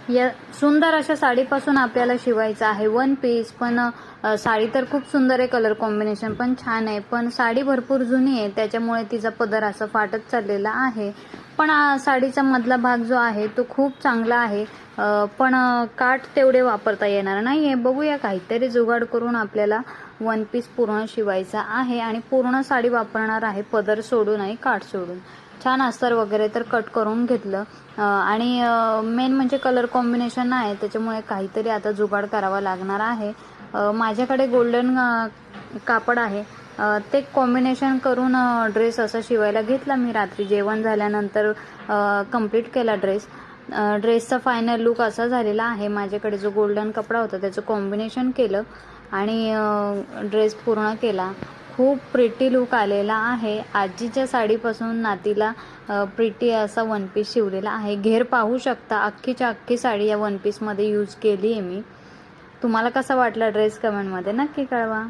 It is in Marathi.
या सुंदर अशा साडीपासून आपल्याला शिवायचं आहे वन पीस. पण साडी तर खूप सुंदर आहे, कलर कॉम्बिनेशन पण छान आहे, पण साडी भरपूर जुनी आहे त्याच्यामुळे तिचा पदर असा फाटत चाललेला आहे. पण साडीचा मधला भाग जो आहे तो खूप चांगला आहे, पण काठ तेवढे वापरता येणार नाही आहे. बघूया, काहीतरी जुगाड करून आपल्याला वन पीस पूर्ण शिवायचा आहे आणि पूर्ण साडी वापरणार आहे, पदर सोडून आणि काठ सोडून. छान अस्तर वगैरे तर कट करून घेतलं आणि मेन म्हणजे कलर कॉम्बिनेशन आहे त्याच्यामुळे काहीतरी आता जुगाड करावा लागणार आहे. माझ्याकडे गोल्डन कापड आहे, ते कॉम्बिनेशन करून ड्रेस असा शिवायला घेतला मी. रात्री जेवण झाल्यानंतर कंप्लीट केला ड्रेस. ड्रेसचा फायनल लुक असा झालेला आहे. माझ्याकडे जो गोल्डन कपडा होता त्याचं कॉम्बिनेशन केलं आणि ड्रेस पूर्ण केला. खूप प्रिटी लुक आलेला आहे. आजीच्या साडीपासून नातीला प्रिटी असा वन पीस शिवलेला आहे. घेर पाहू शकता, अख्खीच्या अख्खी साडी या वन पीसमध्ये यूज केली आहे मी. तुम्हाला कसा वाटला ड्रेस कमेंटमध्ये नक्की कळवा.